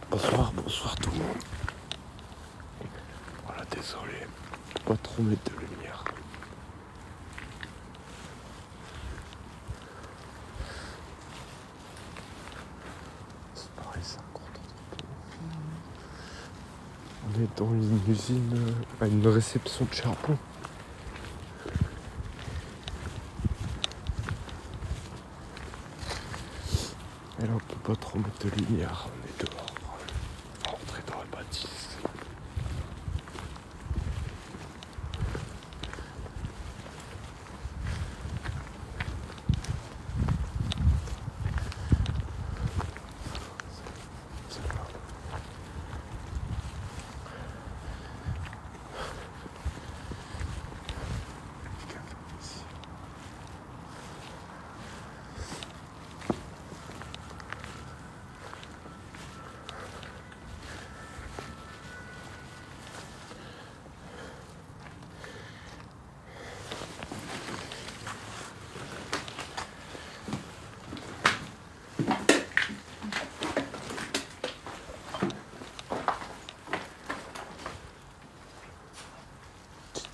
Bonsoir tout le monde. Voilà, désolé, pas trop mettre de lumière. C'est pareil, c'est un grand entrepôt. On est dans une usine, à une réception de charbon. Et là, on peut pas trop mettre de lumière, on est dehors. On va rentrer dans la bâtisse.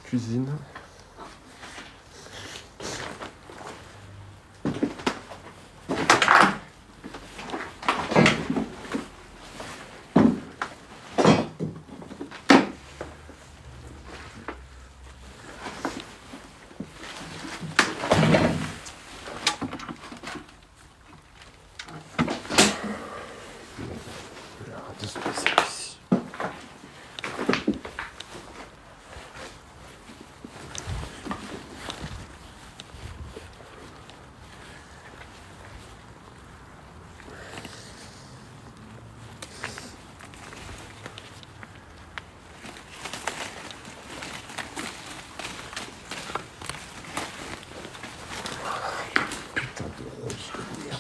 Cuisine. De se passer ici. Putain de rose de merde.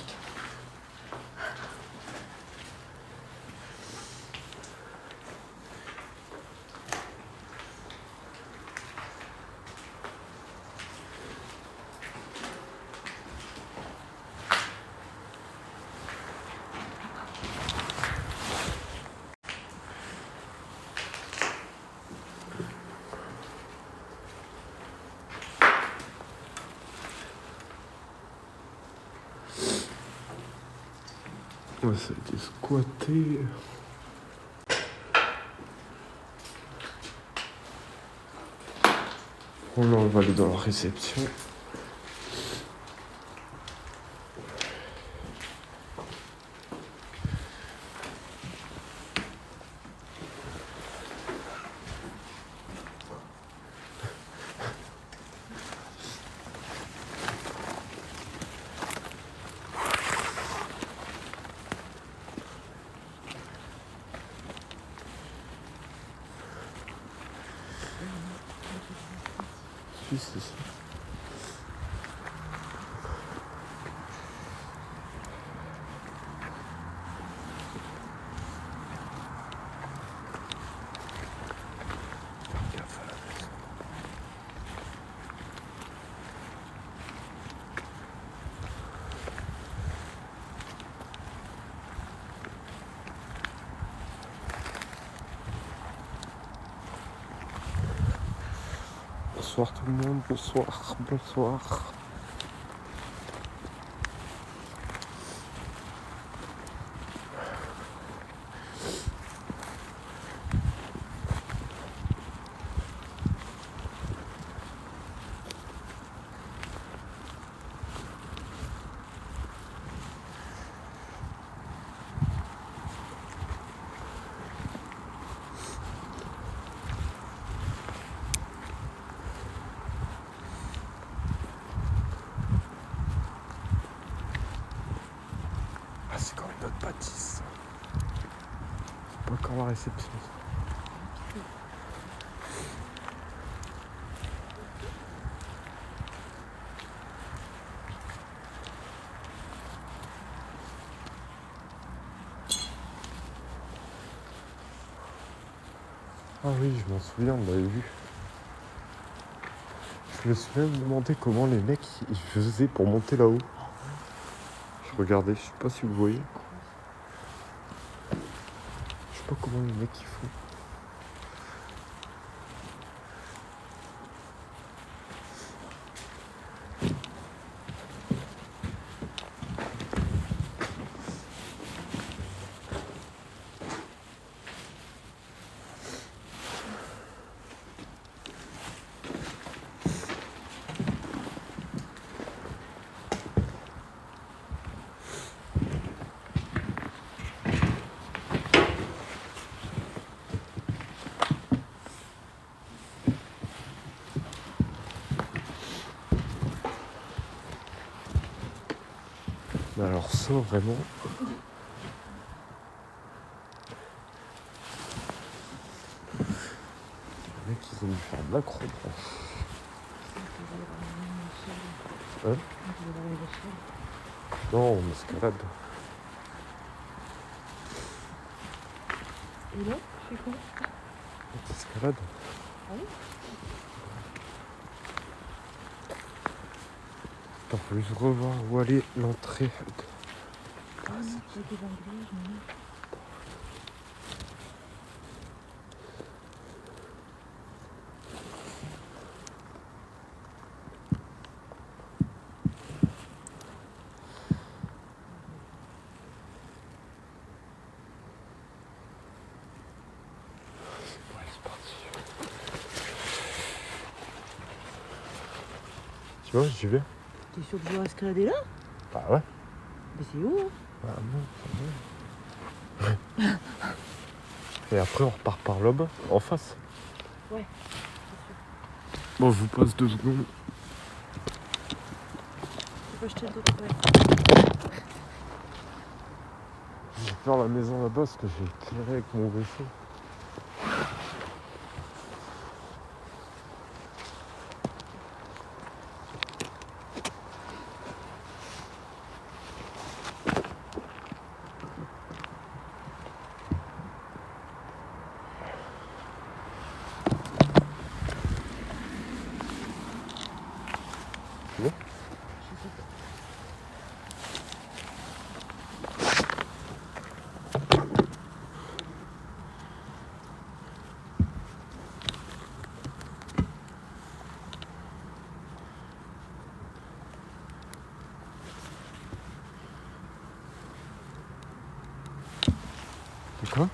Ouais, ça a été squatté. On va aller dans la réception. Si, c'est ça. Gaffe à la maison. Bonsoir tout le monde, bonsoir, bonsoir. Ah, c'est quand une autre bâtisse. C'est pas encore la réception. Ah oui, je m'en souviens, on l'avait vu. Je me suis même demandé comment les mecs ils faisaient pour monter là-haut. Je regardais, je sais pas si vous voyez. sais pas comment les mecs ils font. Mais alors ça vraiment. Les mecs ils ont dû faire de l'accro. Hein? Non, on escalade. Et là, tu fais quoi? On escalade. Ah oui? Attends, faut juste revoir où aller l'entrée. Ah non, tu as des banglages, mais... Ouais, c'est parti. Tu vois, j'y vais. T'es sûr que je dois escalader là? Bah ouais. Mais c'est où, hein? Bah non, ouais. Et après on repart par là-bas, en face. Ouais, c'est sûr. Bon, je vous passe 2 secondes. Tu peux acheter d'autres, ouais. J'ai peur la maison là-bas parce que j'ai éclairé avec mon vaisseau. Tu vois? Je sais pas. C'est quoi?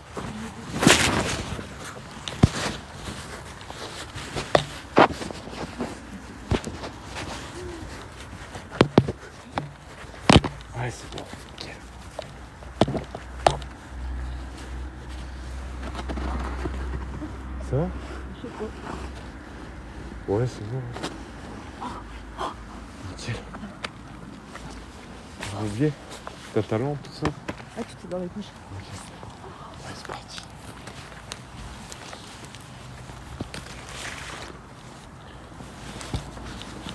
Ouais, c'est bon. Nickel. Ça va? Je sais pas. Ouais, c'est bon. Nickel. J'ai oublié. T'as ta lampe, tout ça? Ah, tu t'es dans les poches. Ok. Ouais, c'est parti.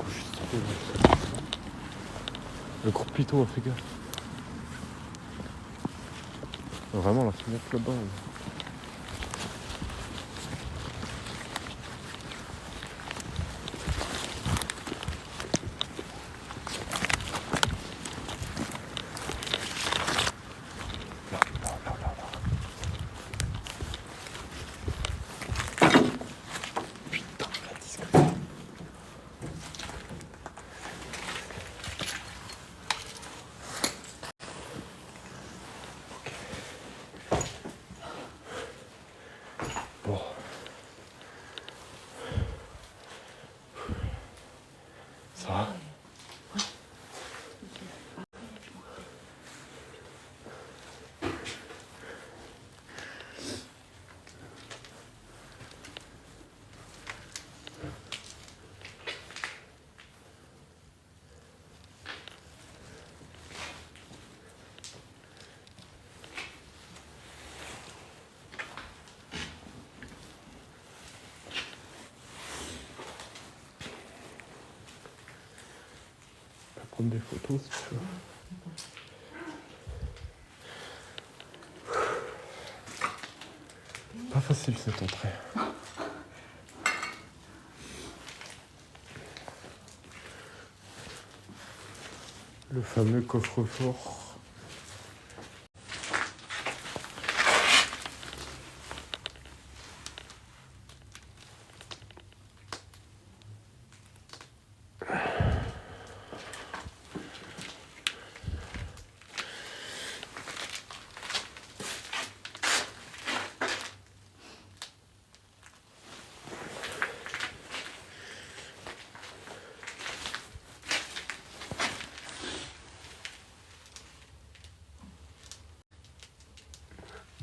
Oh, je suis tombé, là. Le gros piton, fais gaffe. Vraiment, la fenêtre là-bas. Là, là, là, là, là. Putain, la discothèque. Bon. Ça va? On peut prendre des photos si tu veux. Pas facile cette entrée. Le fameux coffre-fort.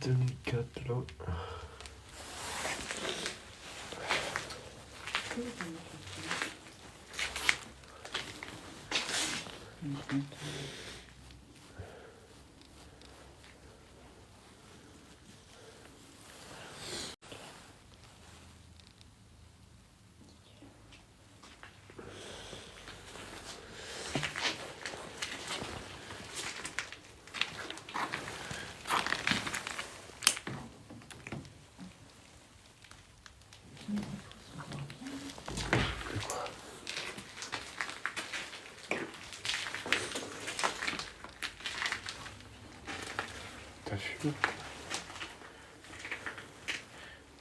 2004 là. T'as vu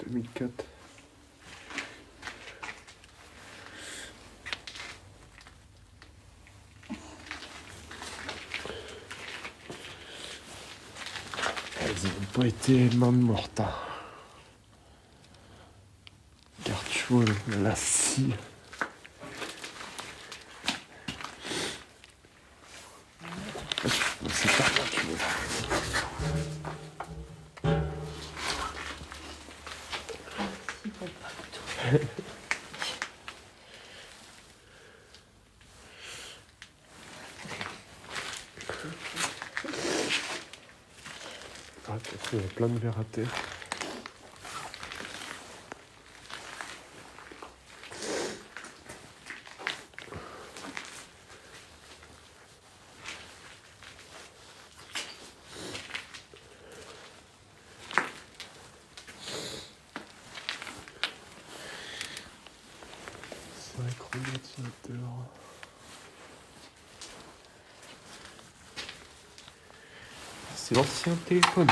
2004. Elles n'ont pas été main morte. Car tu vois la scie. C'est pas là, tu vois. Ah, il y a plein de verres à terre. C'est vrai que radiateur. C'est l'ancien téléphone.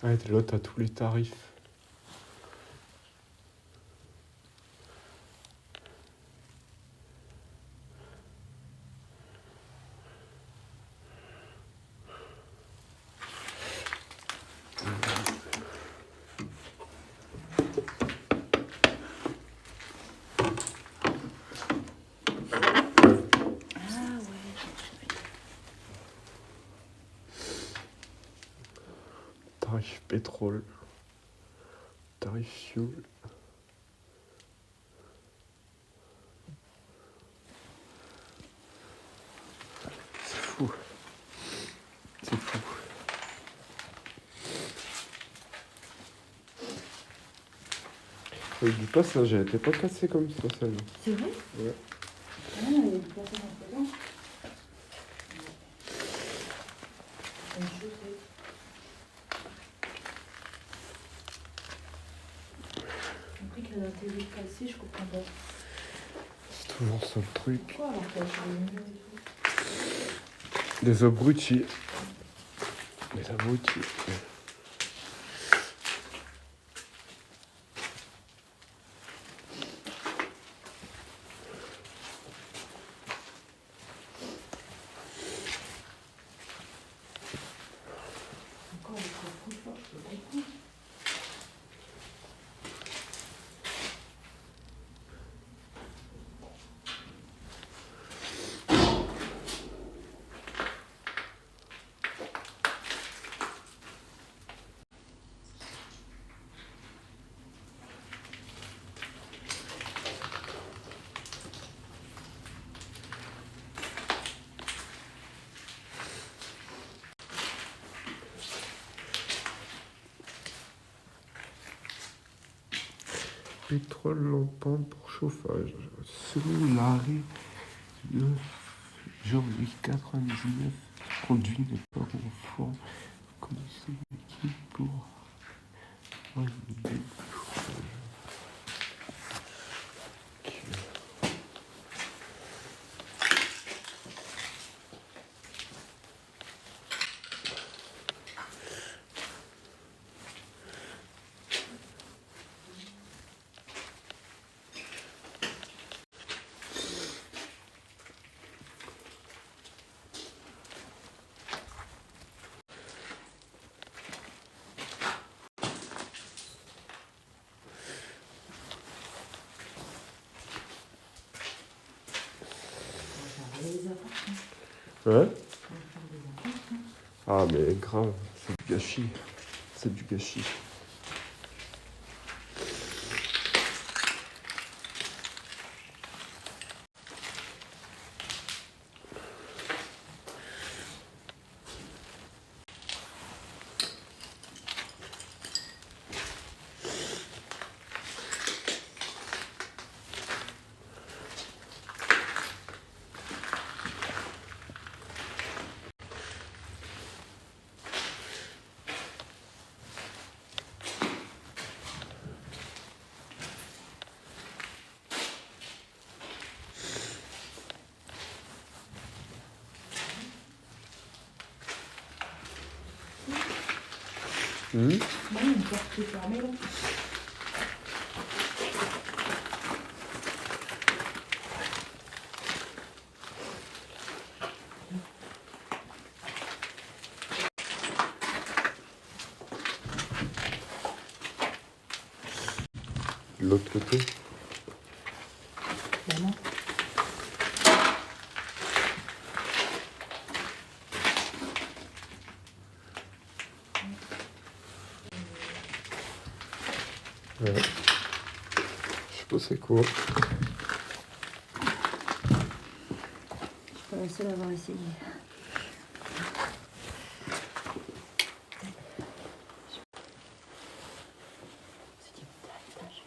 Ouais, là, t'as tous les tarifs. Tarif pétrole. Tarif fuel. C'est fou. C'est fou. Avec du passage, elle était pas cassée comme ça, celle-là. C'est vrai? Ouais. Ah, il y a du passage en dedans. Une chaussette. Après qu'elle a été cassée, je comprends pas. C'est toujours ça le truc. Pourquoi alors qu'elle a sur le mur et tout? Des abrutis. Des abrutis. Encore avec le coup fort, je peux comprendre. Pétrole lampant pour chauffage. Selon l'arrêt de janvier 99, produit n'est pas conforme aux conditions requises pour réaliser le chauffage. Ouais. Ah mais grave, c'est du gâchis. C'est du gâchis. Non, une porte qui est fermée là. De l'autre côté. Ben non. Ouais. Je sais pas c'est quoi. Je suis pas la seule à avoir essayé. C'est du étage.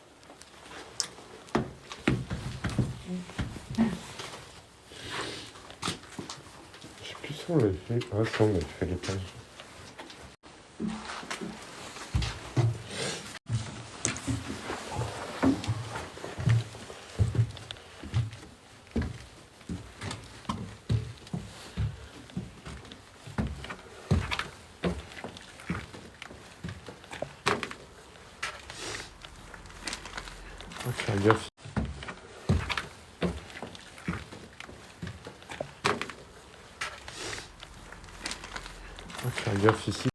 Je sais plus si on l'avait fait. Ah si on avait fait l'étage. Faut faire gaffe. Faut faire gaffe ici.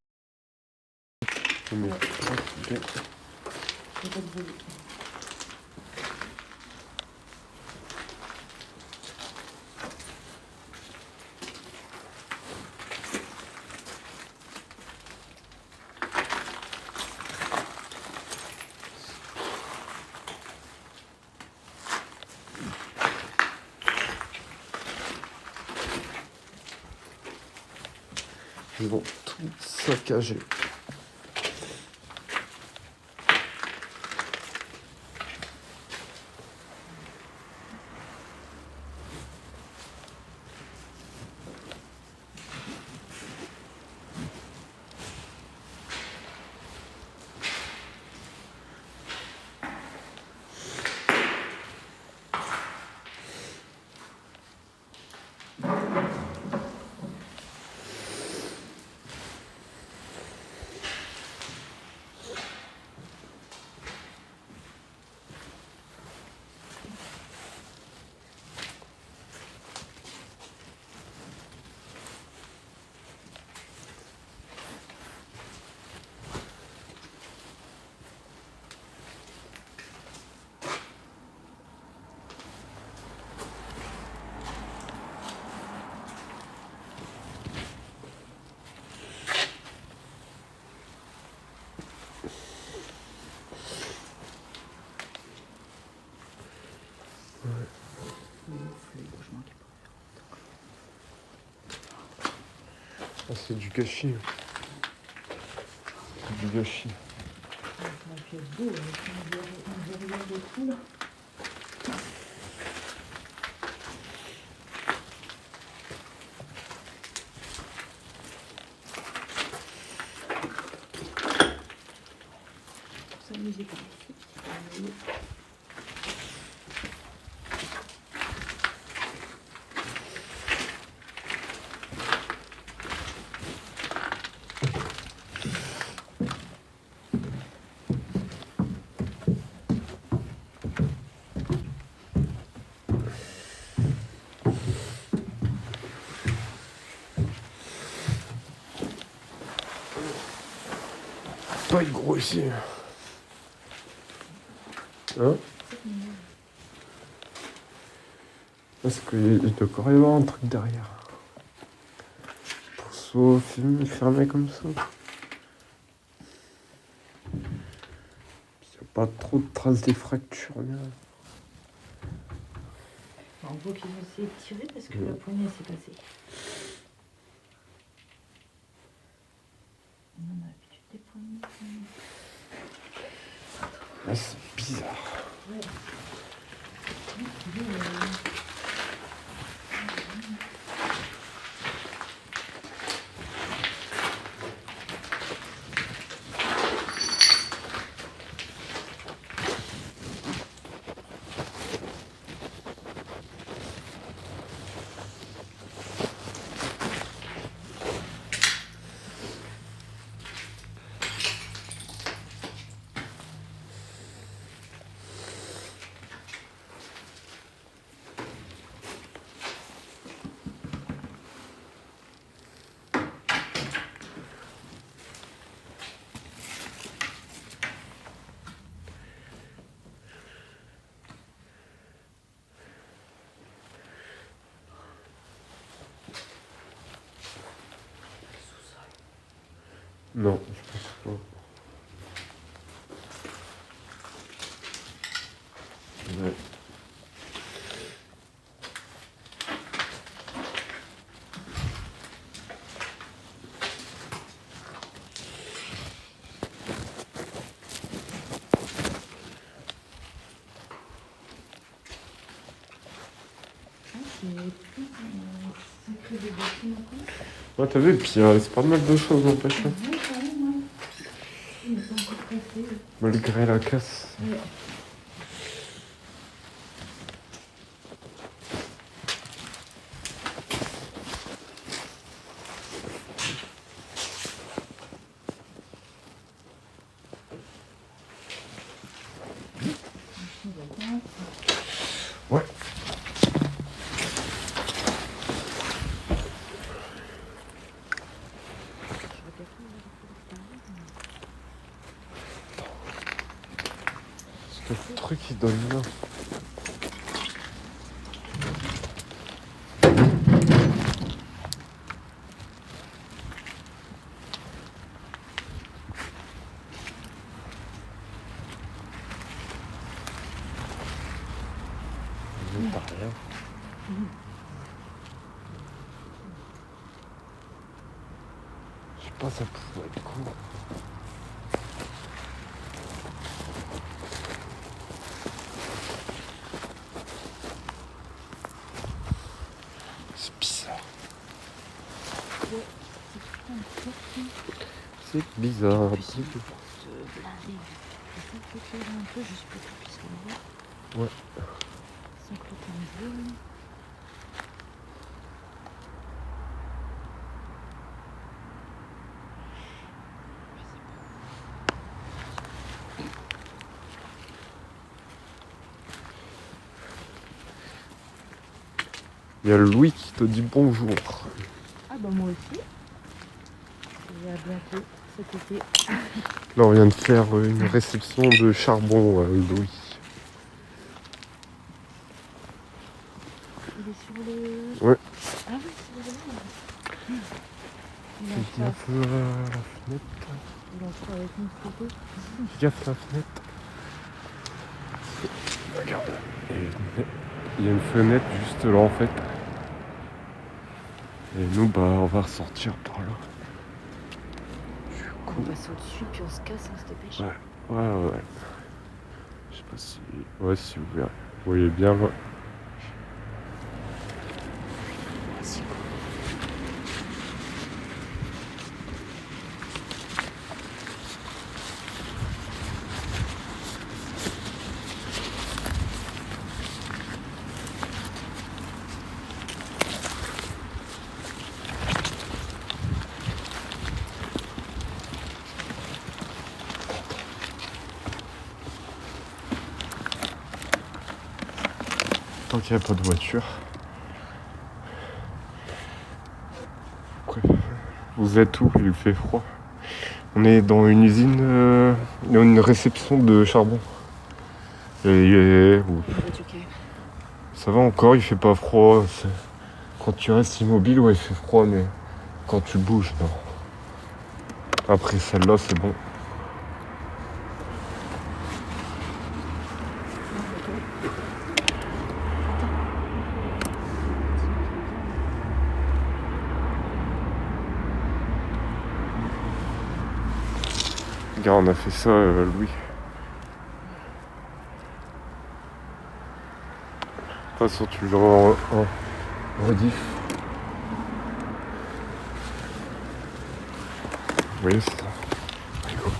Mais... Ouais. Il y a pas de bruit. Ils vont tout saccager. Ah, c'est du gâchis. C'est du gâchis. La pièce d'eau, on verrouille de tout là. Pour s'amuser par ici. Pas être gros ici. Hein? Parce qu'il doit encore y avoir un truc derrière. soit fermé comme ça. Il n'y a pas trop de traces des fractures. Rien. On voit qu'ils vont essayer de tirer parce que la poignée s'est passée. On a l'habitude des poignées. Ah, c'est bizarre. Ouais. Non, je pense pas. Ouais. Ça crée des bâtiments comme ça. Ouais, t'as vu, et puis c'est pas mal de choses n'empêche. Ouais, quand même, ouais. Il n'est pas encore cassé. Malgré la casse. Ouais. Ouais. Parce que le truc il donne là. Pas rien. Je sais pas, ça pouvait être cool. C'est bizarre. C'est bizarre. Puis c'est une porte blindée. Je vais peut-être un peu juste pour qu'on puisse le voir. Ouais. Sans que le temps brûle. Il y a Louis qui te dit bonjour. Ah bah moi aussi. Et à bientôt cet été. Là, on vient de faire une réception de charbon, Louis. Il est sur le... Ouais. Ah oui, c'est vrai. Il Fais entre gaffe à la fenêtre. avec une photo. Fais gaffe à la fenêtre. Regarde. Il y a une fenêtre juste là en fait. Et nous, bah, on va ressortir par là. On passe au-dessus puis on se casse, on se dépêche. Ouais. Je sais pas si... Ouais, si vous voyez bien. Ouais. Tant qu'il n'y a pas de voiture. Vous êtes où? Il fait froid. On est dans une usine, dans une réception de charbon. Ça va encore, il fait pas froid. Quand tu restes immobile, ouais, il fait froid, mais quand tu bouges, non. Après celle-là, c'est bon. Regarde, on a fait ça, Louis. De toute façon, tu le verras en rediff. Vous voyez, c'est ça. Allez, go.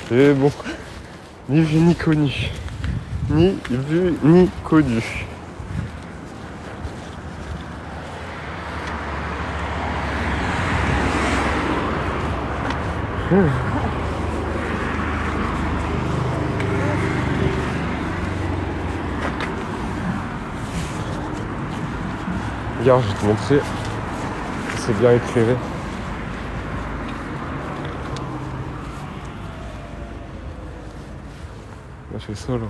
C'est bon. Ni vu ni connu. Ni vu ni connu. Regarde, je vais te montrer. C'est bien éclairé. On a fait ça là.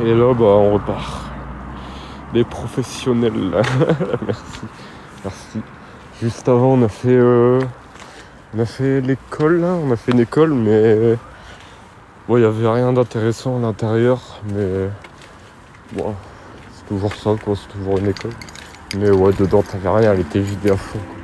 Et là, bah, on repart. Les professionnels. Merci. Merci. Juste avant, on a fait l'école là. On a fait une école, mais bon, il n'y avait rien d'intéressant à l'intérieur. Mais bon, c'est toujours ça, quoi. C'est toujours une école. Mais ouais, dedans, t'avais rien. Elle était vidée à fond, quoi.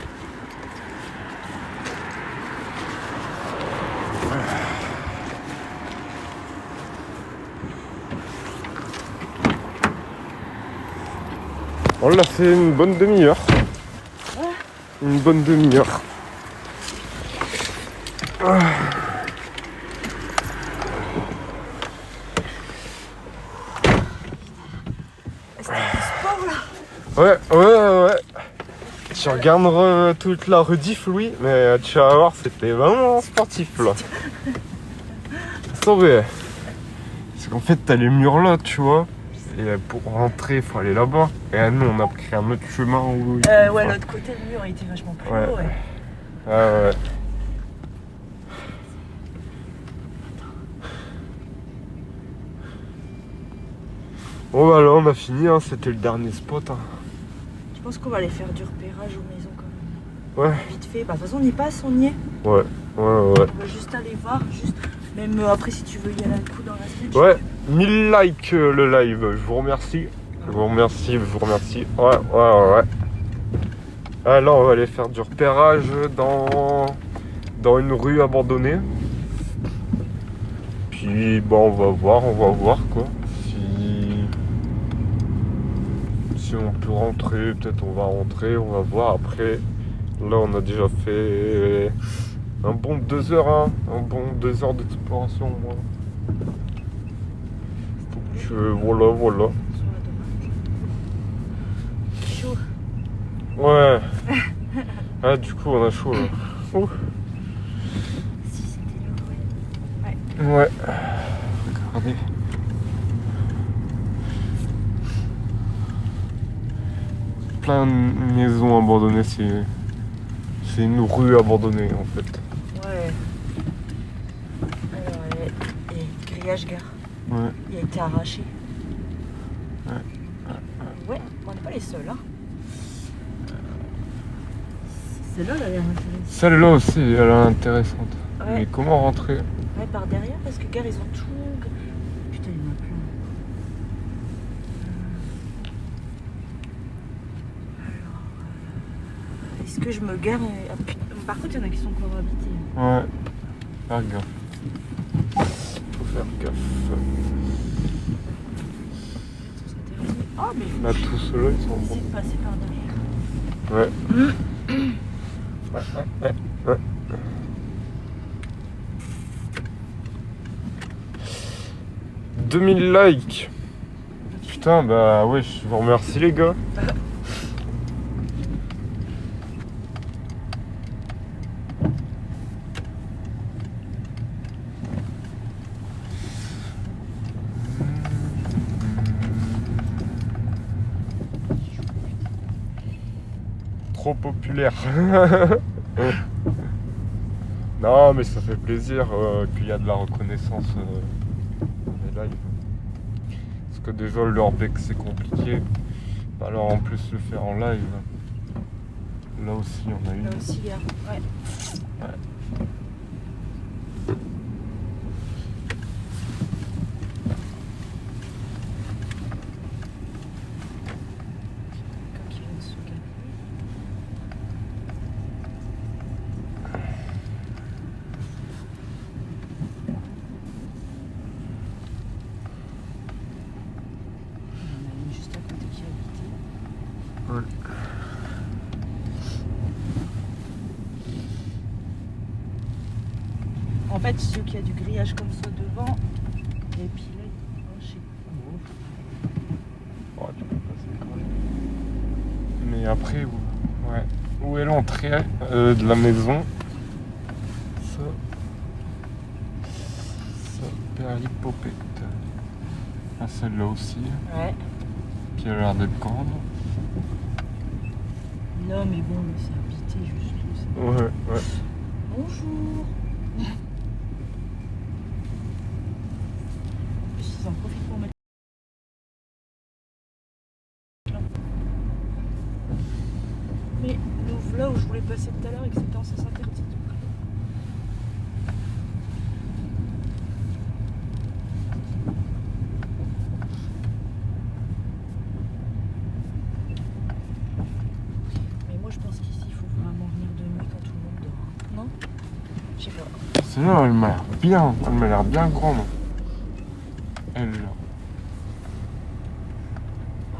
On l'a fait une bonne demi-heure. Une bonne demi-heure. C'était du sport là. Ouais. Tu regarderas toute la rediff, Louis, mais tu vas voir, c'était vraiment sportif là. C'est vrai. C'est qu'en fait, t'as les murs là, tu vois. Et pour rentrer, il faut aller là-bas. Et nous, on a pris un autre chemin où... Ouais, l'autre côté, le mur était vachement plus haut, ouais. Ouais. Bon bah là, on a fini, hein. C'était le dernier spot. Hein. Je pense qu'on va aller faire du repérage aux maisons quand même. Ouais. Vite fait. Bah, de toute façon, on y passe, on y est. Ouais. On va juste aller voir, même après si tu veux y aller un coup dans la semaine. Ouais, 1000 likes le live, je vous remercie. Je vous remercie. Ouais. Ah, là, on va aller faire du repérage dans une rue abandonnée. Puis, bon, on va voir quoi. Si on peut rentrer, peut-être on va rentrer, on va voir. Après, là, on a déjà fait un bon 2 heures, hein. Un bon 2 heures d'exploration, moi. Voilà. Chaud. Ouais. Ah, du coup, on a chaud là. Si c'était le Ouais. Regardez. Plein de maisons abandonnées, c'est une rue abandonnée en fait. Ouais. Alors, et grillage gare. Ouais. Il a été arraché. Ouais. Ouais, on n'est pas les seuls, hein. Celle-là, elle a l'air intéressante. Celle-là aussi, elle est intéressante. Ouais. Mais comment rentrer? Ouais, par derrière, parce que gare, ils ont tout. Putain, il y en a plein. Alors, est-ce que je me gare ah, putain. Par contre, il y en a qui sont encore habités. Ouais. Faire gaffe. Faut faire gaffe. Oh, mais Là, tous ceux-là, ils sont essayer bons. de passer par derrière. Ouais. Ouais. 2000 likes. Putain, bah ouais, je vous remercie les gars. Trop populaire. Non, mais ça fait plaisir qu'il y a de la reconnaissance des lives. Parce que déjà, le Lorbec, c'est compliqué. Alors, en plus, le faire en live. Là aussi, on a une. Là aussi, gars. Ouais. Quelqu'un qui vient de se garer. Il y en a une juste à côté qui a habité. Ouais. En fait, ceux qui a du grillage comme ça devant, et puis là, je sais pas. Oh, tu peux passer quand même. Mais après, où est l'entrée de la maison? Ça Perlipopette. Ah, celle-là aussi. Ouais. Qui a l'air d'être grande. Non, mais bon, c'est habité juste là. Ouais. Bonjour. En plus, ils en profitent pour mettre. Mais nous là où je voulais passer tout à l'heure et que c'était en sens interdit. Mais moi je pense qu'ici il faut vraiment venir de nuit quand tout le monde dort. Non? Je sais pas. Celle-là, elle m'a l'air bien grande. Elle, là.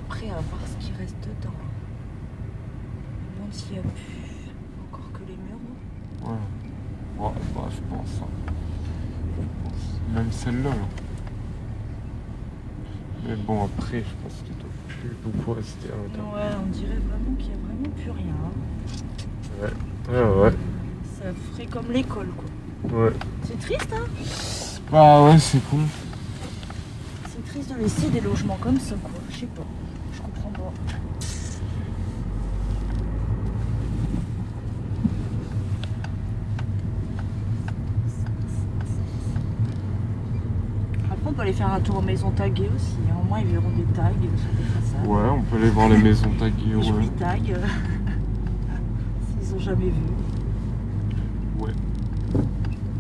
Après, à voir ce qui reste dedans. Je me demande s'il y a plus encore que les murs. Ouais, je pense. Même celle-là, là. Mais bon, après, je pense qu'il doit plus beaucoup rester à l'intérieur. Ouais, on dirait vraiment qu'il n'y a vraiment plus rien. Ouais. Ça ferait comme l'école, quoi. Ouais. C'est triste, hein? Bah ouais, c'est cool. C'est triste de laisser des logements comme ça, quoi. Je sais pas. Je comprends pas. Après, on peut aller faire un tour aux maisons taguées aussi. Hein. Au moins, ils verront des tags sur des façades. Ouais, on peut aller voir les maisons taguées. Des jolis tags. S'ils ont jamais vu. Ouais.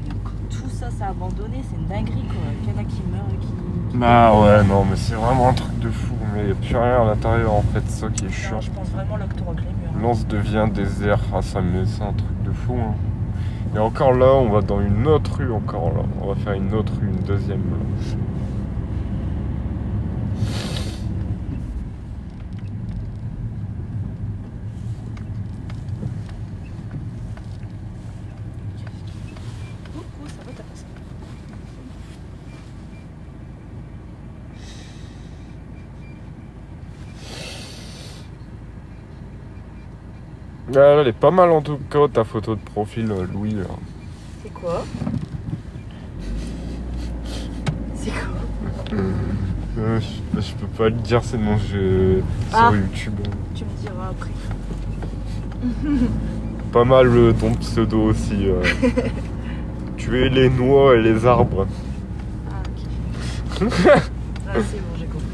Et encore, tout ça, c'est abandonné. C'est une dinguerie, quoi. Il y en a qui meurent et qui... Bah ouais, non, mais c'est vraiment un truc de fou. Mais il n'y a plus rien à l'intérieur, en fait, c'est ça qui est chiant. Non, je pense vraiment là que tu les murs. Lens devient désert. Ah, ça, mais c'est un truc de fou. Hein. Et encore là, on va dans une autre rue, encore là. On va faire une autre rue, une deuxième. Là. Coucou, ça va, t'as passé? Là, elle est pas mal en tout cas, ta photo de profil, Louis. Là. C'est quoi? C'est quoi? Je peux pas le dire, c'est mon jeu sur YouTube. Tu me diras après. Pas mal ton pseudo aussi. Tuer les noix et les arbres. Ah, ok. Ah, c'est bon, j'ai compris.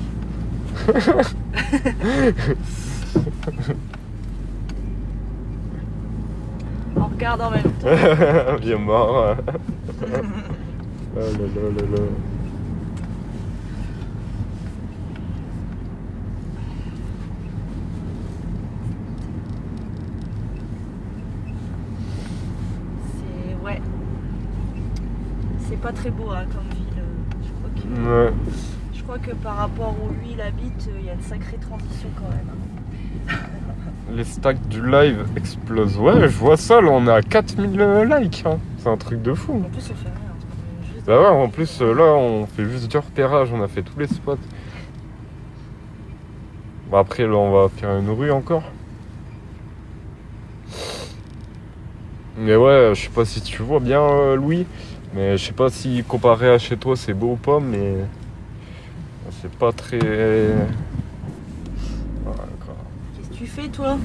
On regarde en même temps. Bien mort. Ah là là. C'est... Ouais. C'est pas très beau hein, comme ville. Je crois que par rapport où lui il habite, il y a une sacrée transition quand même. Les stacks du live explosent. Ouais, je vois ça, là, on est à 4000 likes. Hein. C'est un truc de fou. En plus, on fait rien. Juste... Bah ouais, en plus, là, on fait juste du repérage. On a fait tous les spots. Bon, après, là, on va faire une rue encore. Mais ouais, je sais pas si tu vois bien, Louis. Mais je sais pas si comparé à chez toi, c'est beau ou pas. Mais c'est pas très... Voilà, Qu'est-ce que tu fais, toi?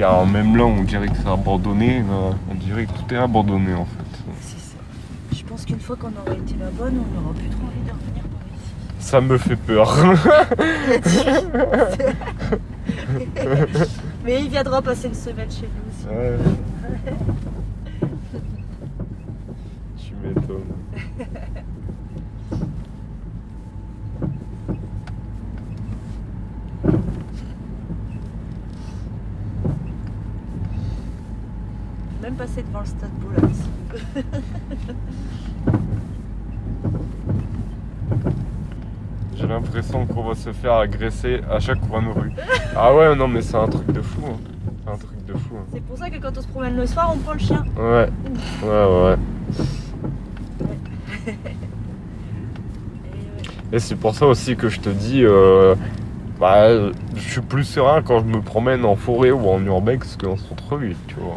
Car même là, on dirait que c'est abandonné. On dirait que tout est abandonné en fait. C'est ça. Je pense qu'une fois qu'on aura été là-bas, nous, on n'aura plus trop envie de revenir par ici. Ça me fait peur. Mais il viendra passer une semaine chez nous aussi. Ouais. Tu m'étonnes. Même passer devant le stade Bollard. J'ai l'impression qu'on va se faire agresser à chaque coin de rue. Ah ouais, non mais c'est un truc de fou. Hein. C'est un truc de fou. Hein. C'est pour ça que quand on se promène le soir, on prend le chien. Ouais. Ouais. Et c'est pour ça aussi que je te dis, je suis plus serein quand je me promène en forêt ou en urbex qu'en centre-ville, tu vois.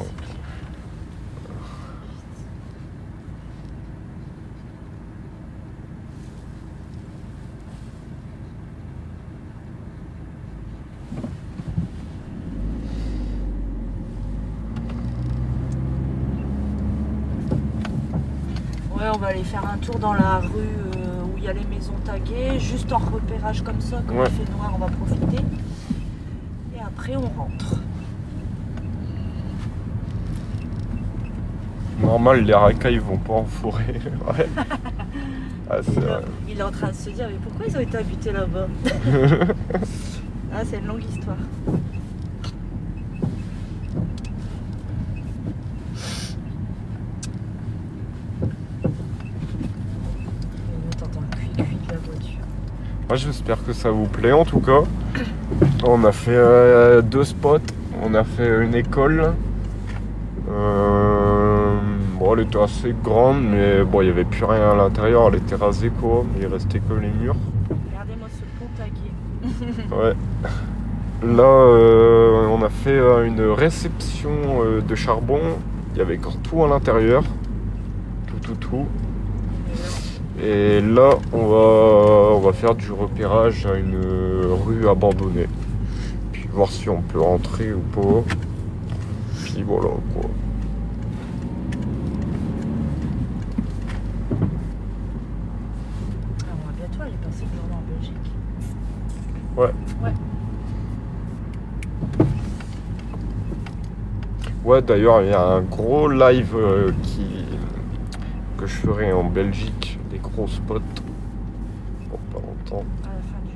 Ouais, on va aller faire un tour dans la rue où il y a les maisons taguées, juste en repérage comme ça, quand il fait noir, on va profiter. Et après, on rentre. Normal, les racailles vont pas en forêt. Ouais. Ah, c'est vrai. Il est en train de se dire, mais pourquoi ils ont été habités là-bas? Ah, c'est une longue histoire. Moi j'espère que ça vous plaît en tout cas. On a fait 2 spots, on a fait une école. Bon, elle était assez grande, mais bon, il n'y avait plus rien à l'intérieur, elle était rasée quoi, il restait que les murs. Regardez-moi ce pont tagué. Ouais. Là, on a fait une réception de charbon, il y avait tout à l'intérieur. Tout. Et là, on va faire du repérage à une rue abandonnée. Puis voir si on peut rentrer ou pas. Puis voilà quoi. Ah, on va bientôt aller passer le jour en Belgique. Ouais. Ouais, d'ailleurs, il y a un gros live que je ferai en Belgique. Des gros spots. Pour pas longtemps. À la fin du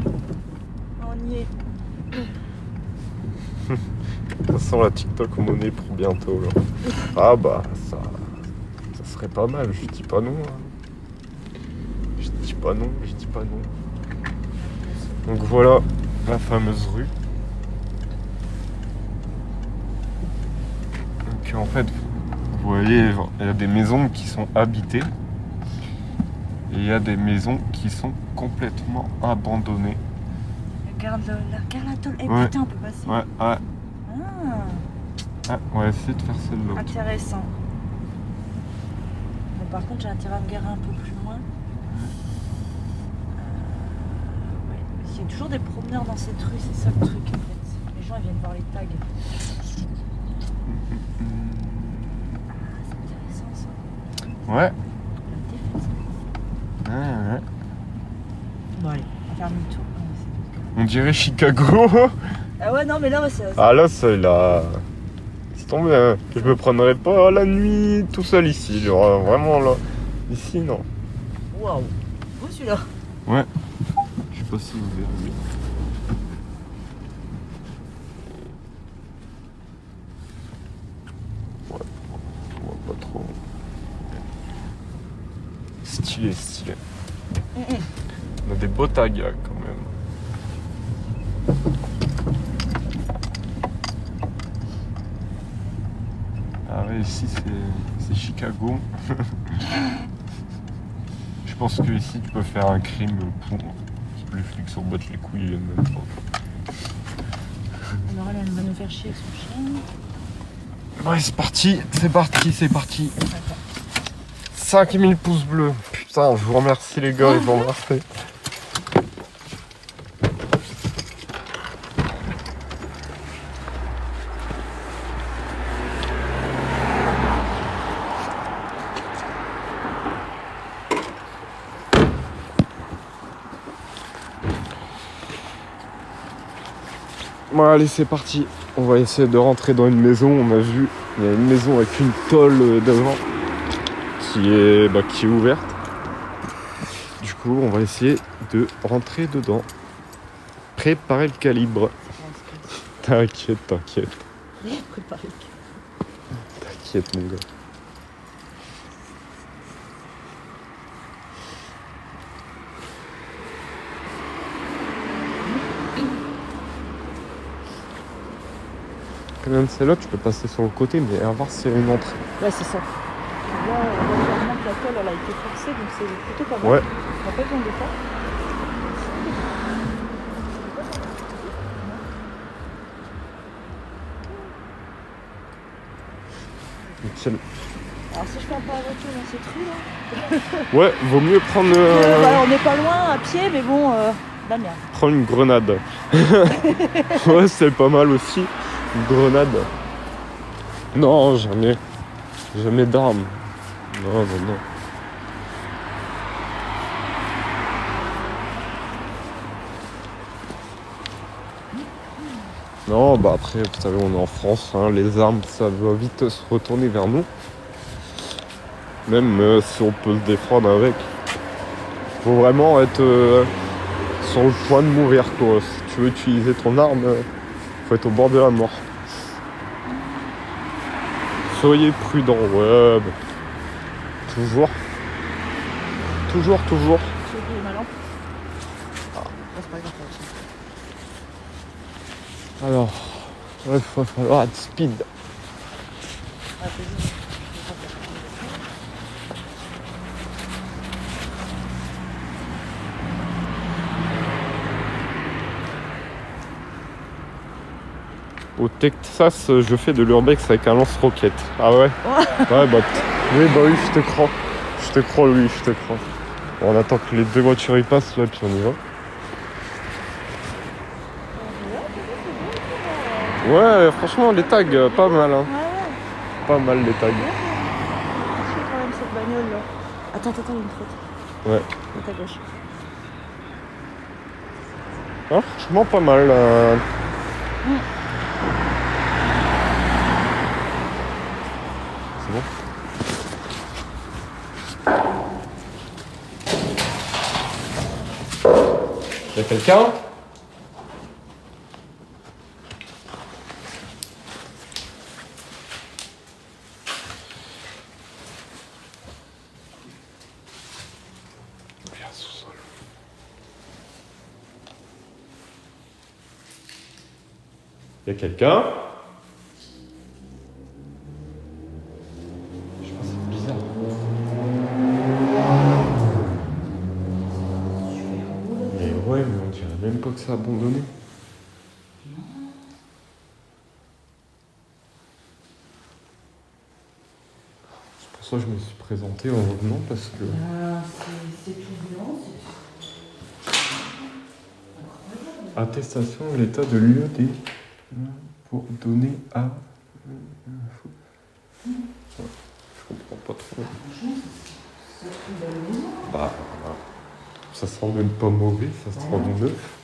mois. On y est. Ça sent la TikTok monnaie pour bientôt. Là. Ah bah, ça serait pas mal. Je dis pas non. Hein. Je dis pas non. Donc voilà la fameuse rue. Donc en fait, vous voyez, il y a des maisons qui sont habitées. Et il y a des maisons qui sont complètement abandonnées. Regarde la tôle. Eh Ouais. putain, on peut passer. Ouais. Ah, On va essayer de faire celle-là. intéressant. Bon, par contre, j'ai intérêt à me garer un peu plus loin. Ouais. Il y a toujours des promeneurs dans cette rue, c'est ça le truc en fait. Les gens ils viennent voir les tags. Ah, c'est intéressant ça. Ouais. Bon allez, on va faire demi-tour. On dirait Chicago. Ah ouais, non mais là c'est... Ah là, c'est là. C'est tombé. Hein. Je me prendrais pas la nuit tout seul ici. Genre vraiment là. Ici, non. Waouh. Beau celui-là. Ouais. Je sais pas si vous verrez. Ouais. On voit pas trop. Stylé. On a des beaux tags quand même. Ah ouais, ici c'est Chicago. Je pense que ici tu peux faire un crime pour les flics s'en battent les couilles même pas. Alors elle va nous faire chier avec son chien. Ouais, c'est parti. 5000 pouces bleus. Putain, je vous remercie les gars, je vous remercie. Bon allez c'est parti, on va essayer de rentrer dans une maison. On a vu, il y a une maison avec une tôle devant qui est ouverte. Du coup on va essayer de rentrer dedans. Préparer le calibre. T'inquiète. Préparer. T'inquiète mon gars. Quand même celle-là tu peux passer sur le côté mais à voir s'il y a une entrée. Ouais c'est ça. Là on voit clairement que la tôle elle a été forcée donc c'est plutôt pas mal. Ouais. On n'a pas besoin de ça. Nickel. Alors si je fais un peu la voiture dans ces trucs là. Ouais, vaut mieux prendre, on n'est pas loin à pied mais bon, Damien. prendre une grenade. Ouais, c'est pas mal aussi. Une grenade. Non, jamais. Jamais d'armes. Non. Non, bah après, vous savez, on est en France, hein, les armes, ça va vite se retourner vers nous. Même si on peut se défendre avec. Faut vraiment être sur le point de mourir, quoi. Si tu veux utiliser ton arme, faut être au bord de la mort. Soyez prudents, ouais. Bah, toujours. Tu veux ma lampe? Ah, c'est pas grave. Alors, il va falloir être speed. Ah, Au Texas, je fais de l'urbex avec un lance-roquette. Ah ouais? Ouais, bah oui, je te crois. Je te crois. Bon, on attend que les deux voitures y passent, là, puis on y va. Ouais, franchement, les tags, pas mal, hein. Ouais. Pas mal, les tags. Je suis quand même cette bagnole là. Attends, il y a une faute. Ouais. À ta gauche. Ah, franchement, pas mal. C'est bon? Y'a quelqu'un? Bien sous-sol. Y'a quelqu'un? Je sais pas, c'est bizarre. Mais ouais, mais on dirait même pas que c'est abandonné. C'est pour ça que je me suis présenté en revenant parce que. C'est tout blanc, Attestation de l'état de l'UED pour donner à. Ouais, je comprends pas trop. Bah, ça sent même pas mauvais, ça sent du neuf.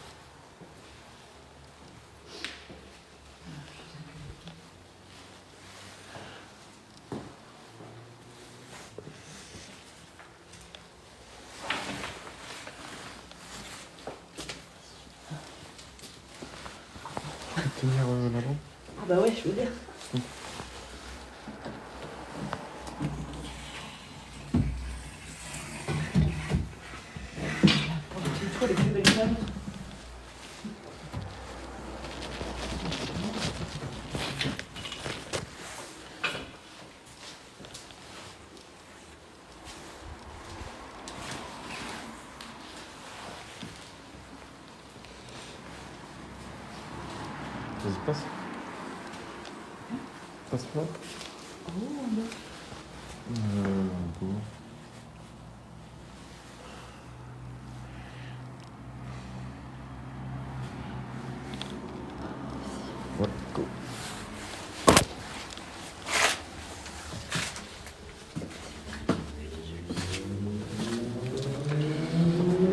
Tenir la lampe. Ah bah ouais, je veux dire. Une fois les plus belles femmes. Vas-y, passe. Passe-moi. Bon. Ouais, go.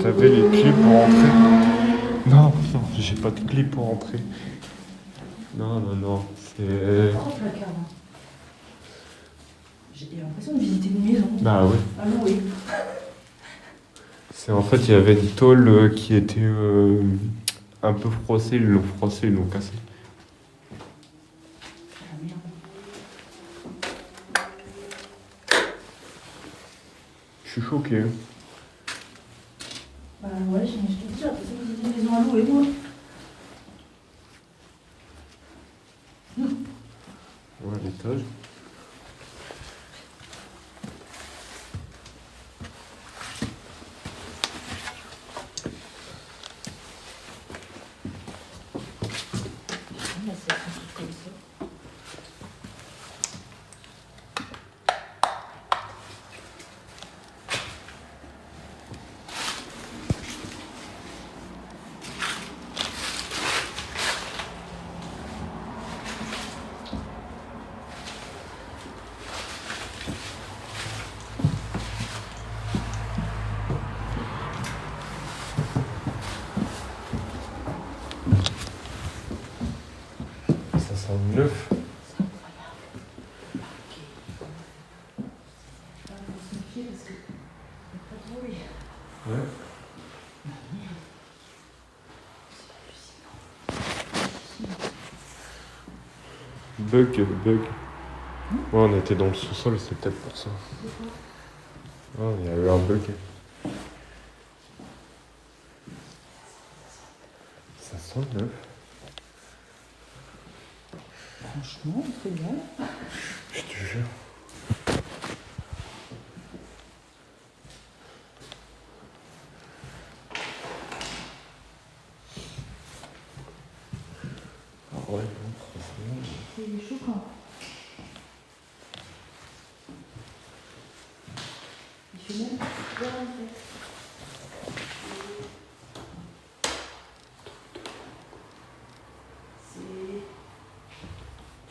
T'avais les clés pour entrer? Non, j'ai pas de clés pour entrer. Non, c'est... Grand placard. Hein. J'ai l'impression de visiter une maison. Bah ouais. À louer. C'est en fait, il y avait une tôle qui était un peu froissée, ils l'ont froissée, ils l'ont cassée. Ah merde. Je suis choqué. Bah ouais, je te dis, j'ai l'impression de visiter une maison à louer, moi. Ouais, l'étage. Là, c'est un truc comme ça. Ça sent neuf. C'est incroyable. Ok. On va se méfier parce que il n'y a pas de bruit. Ouais. Bug. Ouais, on était dans le sous-sol, c'est peut-être pour ça. Ah, il y a eu un bug. Ça sent neuf. Franchement, c'est bien. Je te jure. Ah ouais, non, franchement. C'est choquant. Il fait même bien en fait.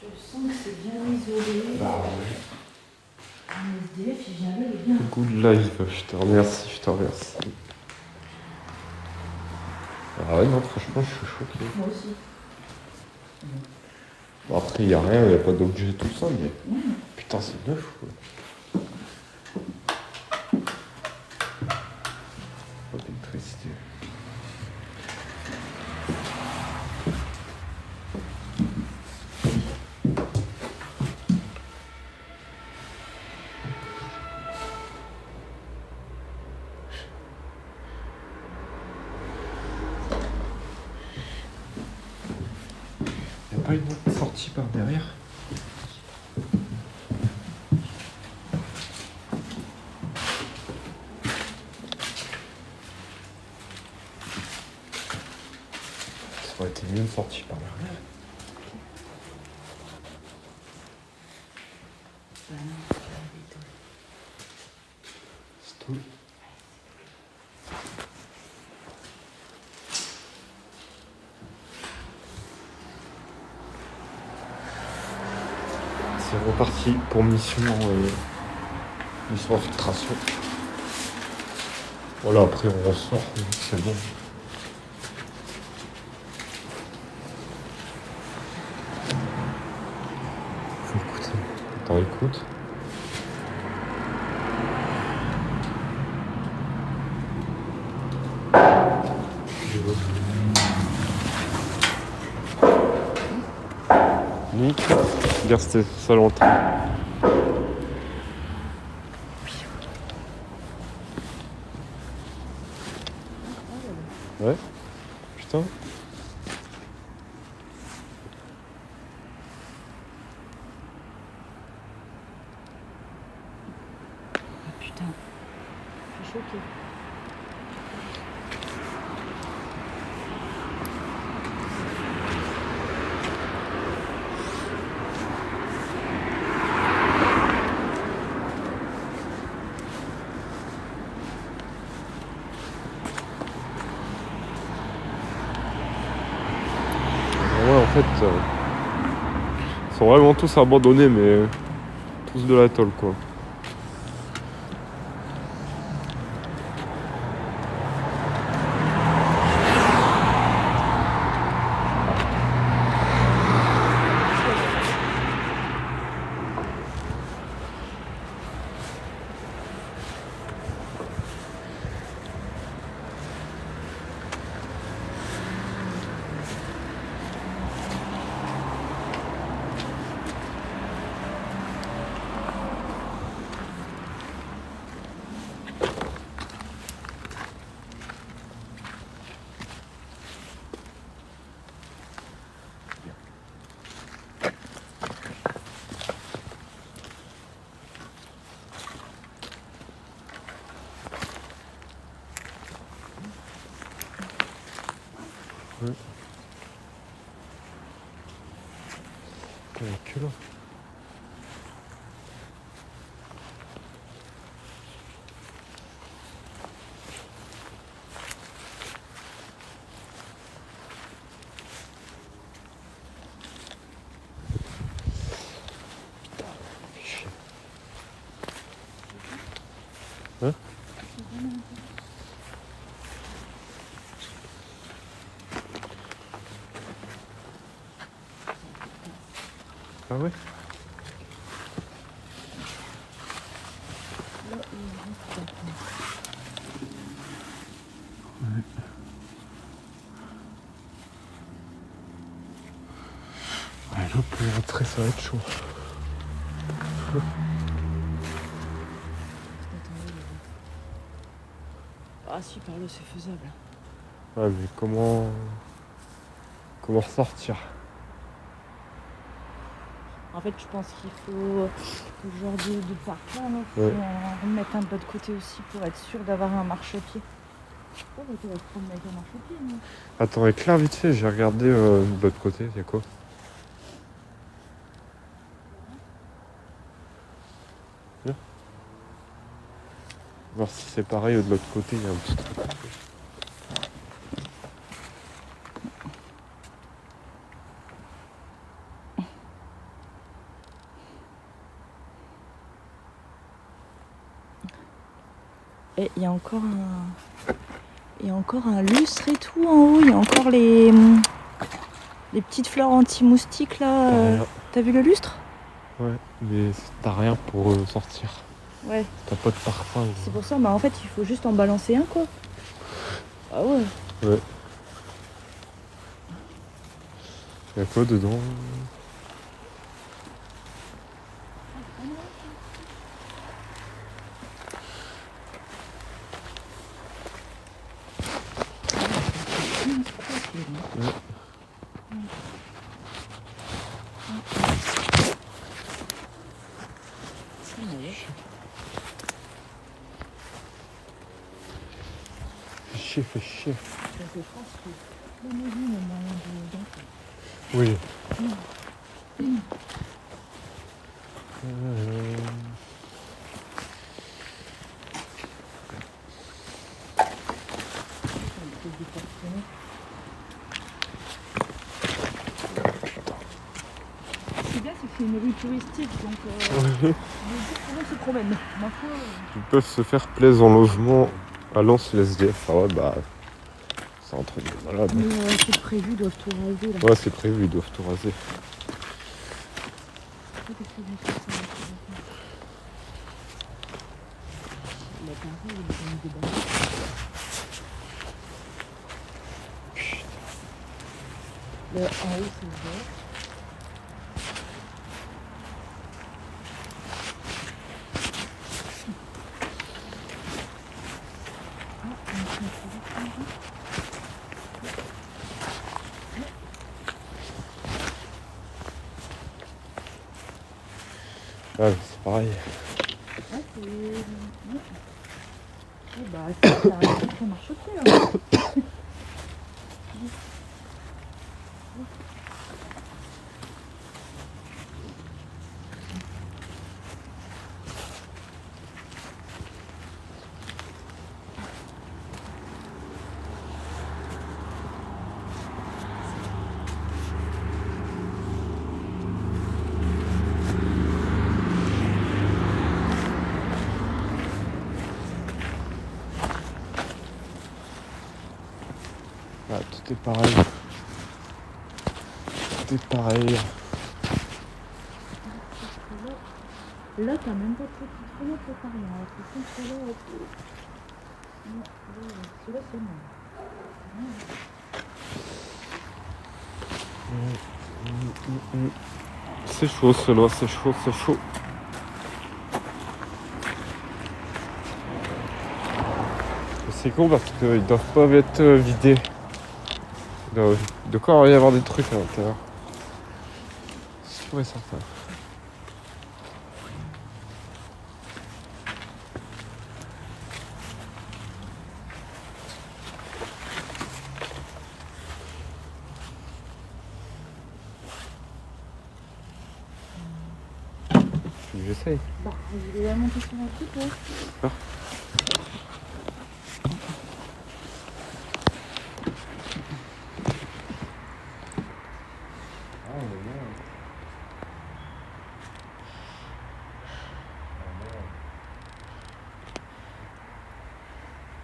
Je sens que c'est bien isolé. Bah ouais. Un SDF, il vient là, il est bien. Good life, je te remercie. Ah ouais, non, franchement, je suis choqué. Moi aussi. Bon, après, il n'y a rien, il n'y a pas d'objet, tout ça, mais putain, c'est neuf, quoi. Pas d'électricité. Il n'y a pas une autre sortie par derrière? Ça aurait été mieux une sortie par derrière. Bah non, C'est tout. C'est reparti pour mission infiltration. Voilà, après on ressort, c'est bon. Faut écouter. Attends, écoute. Nick, regarde, c'était ça l'entrée. Ouais. Putain. Ah putain, je suis choquée. Ouais, en fait, ils sont vraiment tous abandonnés, mais tous de la tôle, quoi. Ouais. Il n'y a que là. Chier. Hein? Ah ouais? Ouais, là, pour rentrer, ça va être chaud. Ah si, par là c'est faisable. Ouais, mais comment ressortir? En fait, je pense qu'il faut ce genre de parfum, là, faut Ouais. en remettre un de l'autre côté aussi pour être sûr d'avoir un marchepied. Oh, bah, tu vas te prendre avec un marchepied, non? Attends, éclaire vite fait, j'ai regardé de l'autre côté, il y a quoi? Viens. Voir si c'est pareil ou de l'autre côté, il y a un petit truc. Et il y a encore un lustre et tout en haut. Il y a encore les petites fleurs anti-moustiques là. T'as rien. T'as vu le lustre? Ouais, mais t'as rien pour sortir. Ouais. T'as pas de parfum. C'est pour ça, mais en fait, il faut juste en balancer un, quoi. Ah ouais. Ouais. Il y a quoi dedans? Ouais. Fais chier. Oui. C'est bien, c'est que c'est une rue touristique, donc tout le monde se promène. Ma foi, Ils peuvent se faire plaisir en logement à Lens, les SDF. Ah ouais, bah. C'est un truc de malade. mais c'est prévu, ils doivent tout raser là. Ouais, c'est prévu, ils doivent tout raser. En haut, c'est vert. Ouais, c'est pareil. Ah, c'est... Oh, bah, ça marche plus, là. Ah, tout est pareil. Tout est pareil. Là, t'as même pas de petite fenêtre, t'as rien. Par contre, celui-là, celui-là, c'est bon. C'est chaud, cela, c'est chaud, c'est chaud. C'est con parce qu'ils doivent pas être vidés. Il doit encore y avoir des trucs à l'intérieur. C'est sûr et certain. j'essaye. Bon, il est à monter sur un truc, ouais. Ah.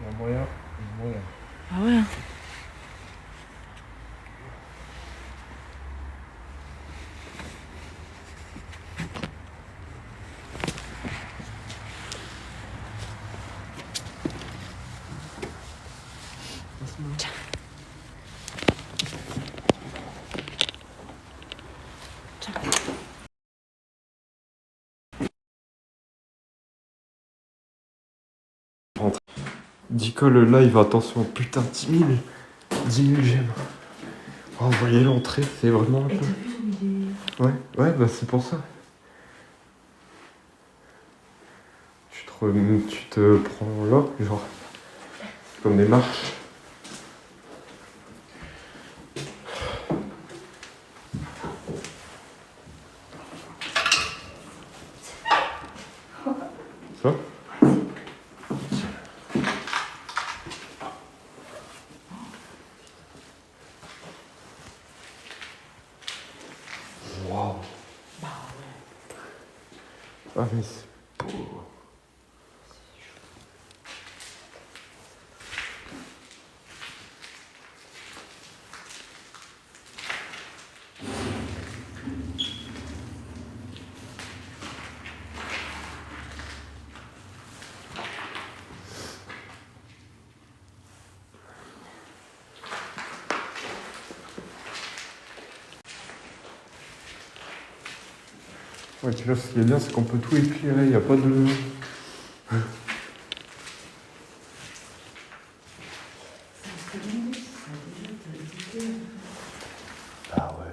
Il y a moyen. Ah ouais. Tiens. Dicole live, attention, putain, 10 000 j'aime. Oh, vous voyez l'entrée, c'est vraiment un peu... Ouais, bah c'est pour ça. Tu te prends là, genre, comme des marches. Ça? Waouh. Ah mais c'est beau. Ouais, tu vois, ce qui est bien, c'est qu'on peut tout éclairer, il n'y a pas de... Ah ouais.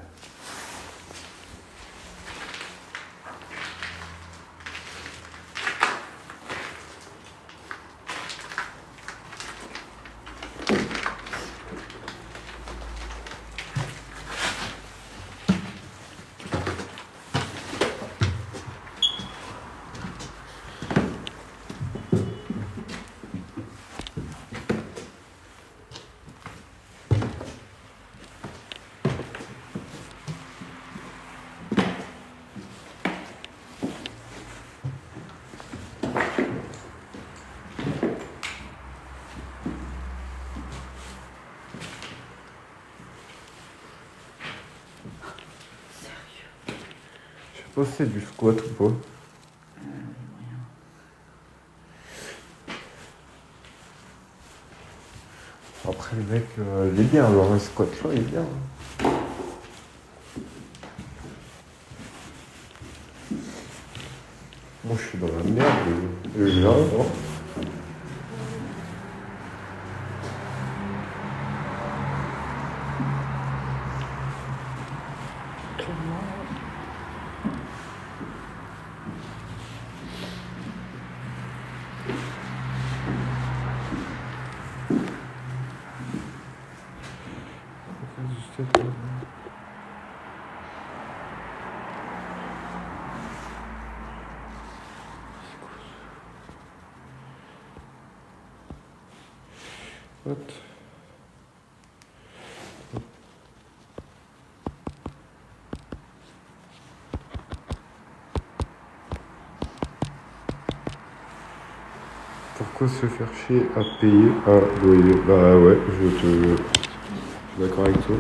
Je sais pas si c'est du squat ou pas. Après le mec, il est bien, alors un squat là, il est bien. Moi je suis dans la merde, et là, non. What? Pourquoi se faire chier à payer un loyer? Bah ouais, je suis d'accord avec toi.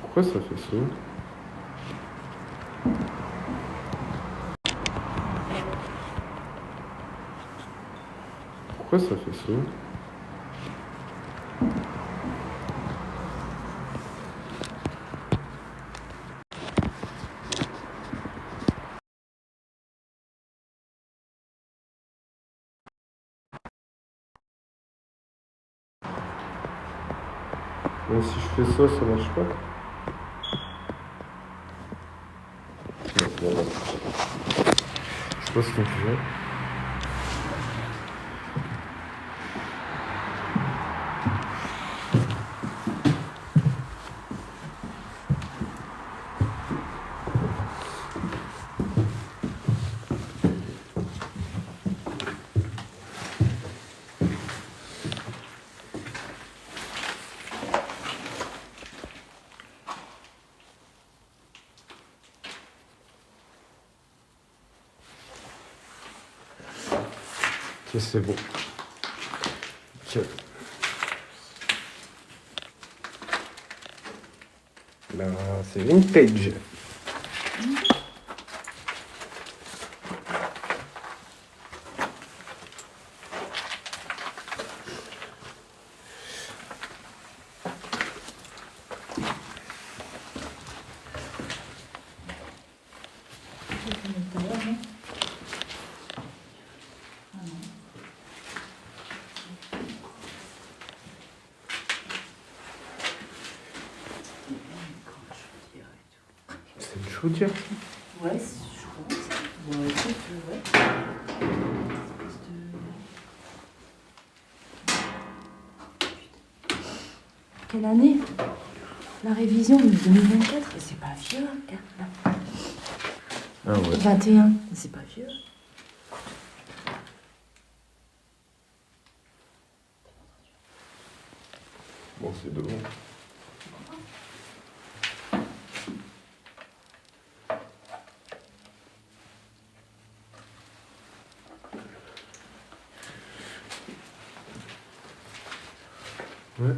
Pourquoi ça fait ça? Pourquoi ça fait ça? Bon, si je fais ça, ça marche pas? Bon, je sais pas ce qu'on fait. Ok, c'est bon. Ok. Là, c'est vintage. C'est une chaudière. Ouais, je pense. Bon, écoute, ouais. Quelle année? La révision de 2024, c'est pas vieux, regarde là. Ah ouais. 21, c'est pas vieux. Bon, c'est devant. Ouais.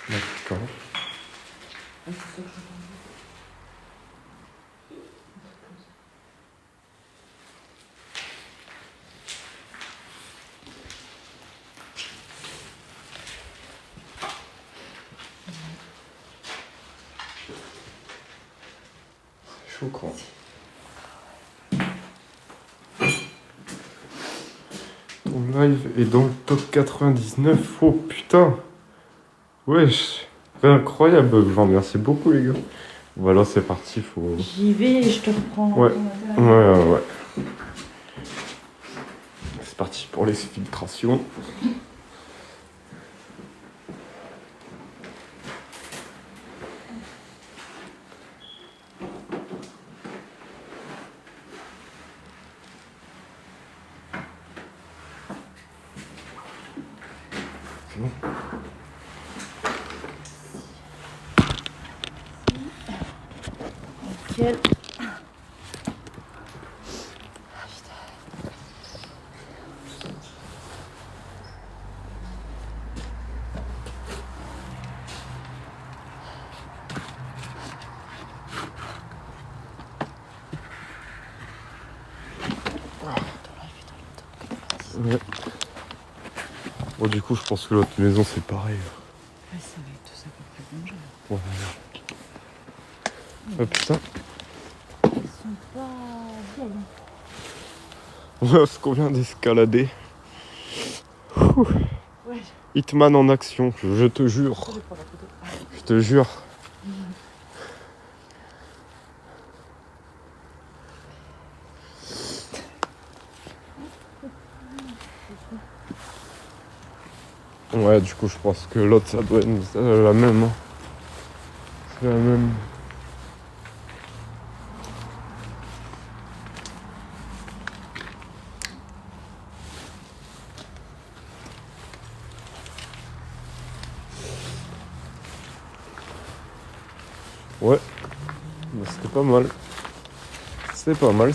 D'accord. Chaud quoi. Ton live est dans le top 99. Oh putain. Wesh. Incroyable. Je vous remercie beaucoup les gars. Voilà, c'est parti. Faut... J'y vais et je te reprends. Ouais. Ouais. C'est parti pour les filtrations. C'est bon. Nickel. Ouais. Bon, du coup, je pense que l'autre maison, c'est pareil. Ouais, ça va être tous à peu près bon genre. Ouais. Oh putain. Ils sont pas belles. Voilà ce qu'on vient d'escalader. Ouh. Ouais. Hitman en action, je te jure. Je vais prendre la photo. Je te jure. Ouais, du coup, je pense que l'autre, ça doit être la même. Hein. C'est la même. Ouais. Bah, c'était pas mal. C'était pas mal.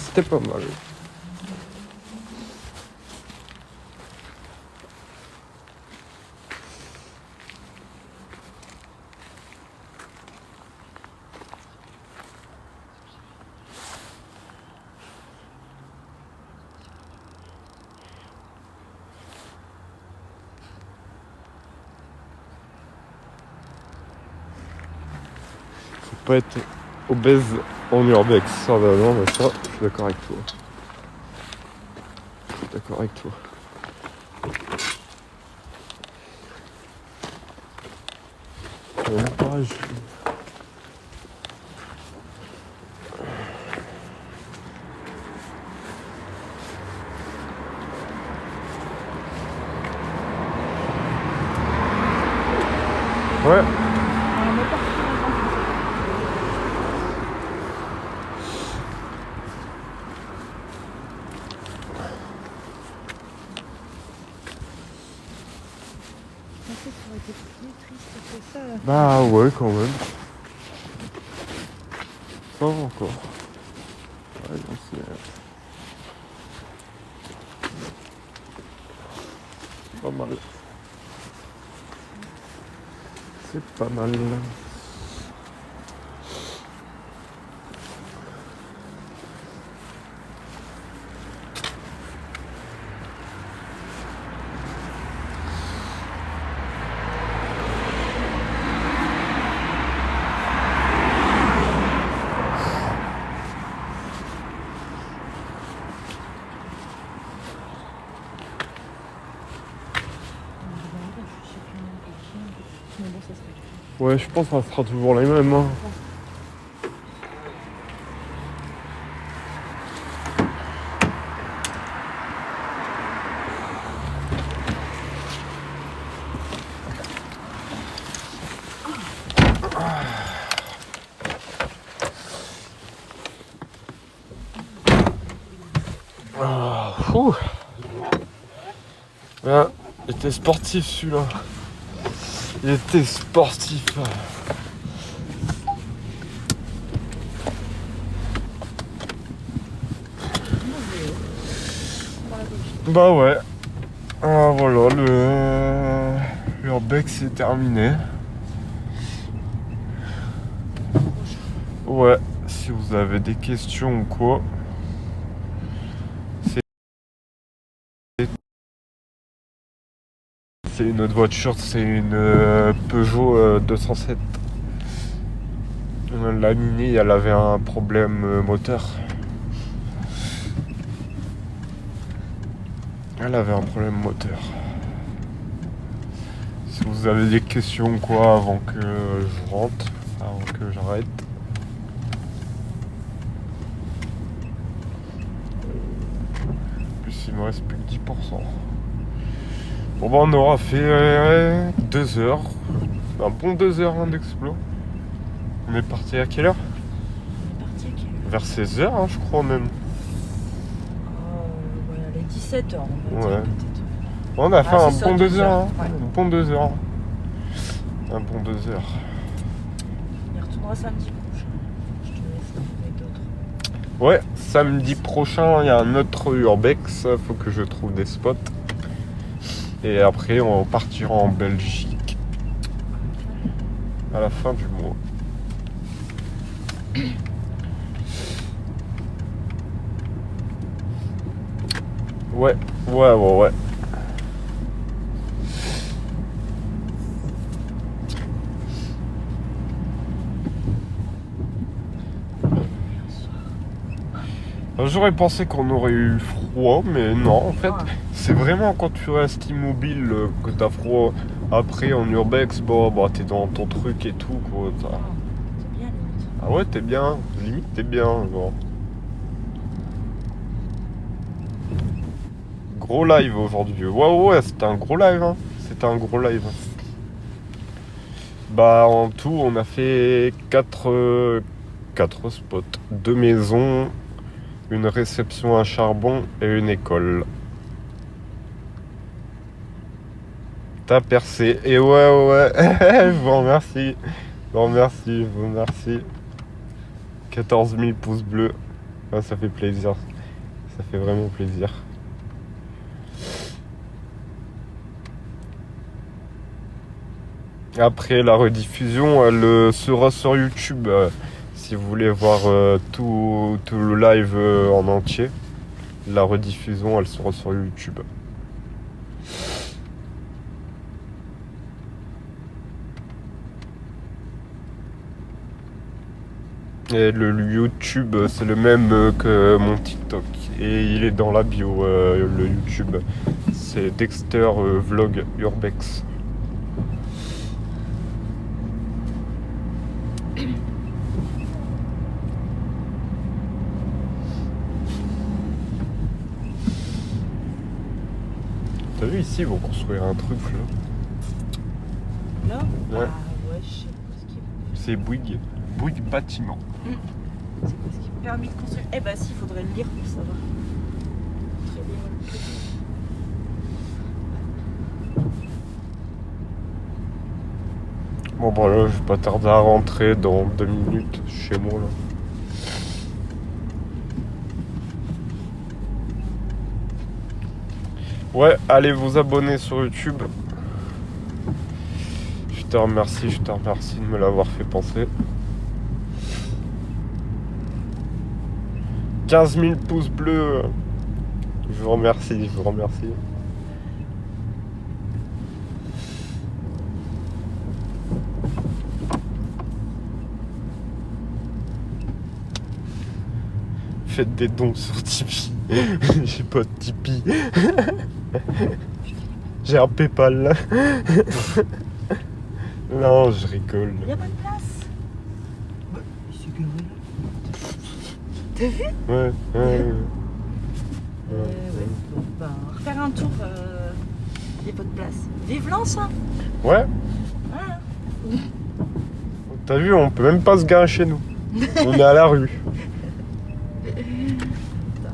Faut pas être obèse en urbex. Ça va, non, mais ça, je suis d'accord avec toi. Bon courage. Ouais. On va ça. Bah ouais, quand même. Ça va encore. Ouais, donc c'est pas mal. C'est pas mal. Mais bon, ça serait. Ouais, je pense que ça sera toujours les mêmes. Hein. Ah, fou. Ah, il était sportif celui-là. Il était sportif. Bah ouais. Ah voilà, l'urbex c'est terminé. Ouais, si vous avez des questions ou quoi. C'est une autre voiture, c'est une Peugeot 207. La Mini, elle avait un problème moteur. Elle avait un problème moteur. Si vous avez des questions ou quoi avant que je rentre, avant que j'arrête. En plus, il me reste plus que 10%. Bon bah on aura fait 2 heures. Un bon 2 heures hein, d'explo. On est parti à quelle heure? On est parti à quelle heure? Vers 16 heures hein, je crois même. Voilà, les 17h, on va Ouais. dire peut-être. On a fait un c'est ça, bon 2 heures. Hein. Ouais. Un bon 2 heures. Un bon 2 heures. On y retournera samedi prochain. Je te laisse trouver d'autres. Ouais, samedi prochain, il y a un autre urbex. Faut que je trouve des spots. Et après, on partira en Belgique. À la fin du mois. Ouais. J'aurais pensé qu'on aurait eu froid, mais non, en fait, c'est vraiment quand tu restes immobile que t'as froid. Après, en urbex, bon, bah, t'es dans ton truc et tout, quoi. C'est bien limite. Ah ouais, t'es bien, limite, t'es bien, genre. Gros live aujourd'hui. Ouais, c'était un gros live, hein. C'était un gros live. Bah, en tout, on a fait 4 spots. 2 maisons, une réception à charbon et une école. T'as percé. Et ouais. Je vous remercie. Je vous remercie. 14 000 pouces bleus. Ah, ça fait plaisir. Ça fait vraiment plaisir. Après, la rediffusion, elle sera sur YouTube. Si vous voulez voir tout le live en entier. La rediffusion, elle sera sur YouTube. Et le YouTube, c'est le même que mon TikTok. Et il est dans la bio, le YouTube. C'est Dexter Vlog Urbex. T'as vu ici, ils vont construire un truc là. Là Ouais. Ah ouais, je sais pas ce qu'il faut. C'est Bouygues. Bouygues Bâtiment. C'est quoi ce qui est permis de construire? Eh bah si, il faudrait le lire pour savoir. Très bien. Bon, bah là, je vais pas tarder à rentrer dans 2 minutes chez moi, là. Ouais, allez vous abonner sur YouTube. Je te remercie de me l'avoir fait penser. 15 000 pouces bleus. Je vous remercie. Faites des dons sur Tipeee. J'ai pas de Tipeee. J'ai un PayPal. Non, je rigole. Il y a pas de place. Bah, il s'est garé là. T'as vu? Ouais. Ouais. Bon, ben, refaire un tour. Il y a pas de place. Vive Lens, hein. Ouais. Voilà. T'as vu, on peut même pas se garer chez nous. On est à la rue.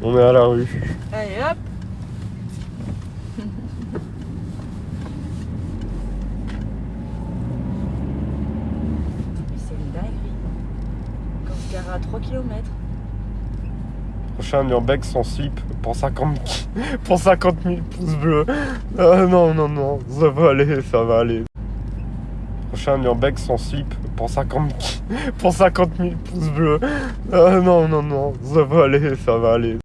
On est à la rue. Allez hop. Mais c'est une dinguerie. Quand on se gare à 3 km. Prochain Nurbeck sans slip pour 50 000 pouces bleus. Ah, non, ça va aller. Prochain Nurbeck sans slip pour 50 000 pouces bleus. Ah, non, ça va aller.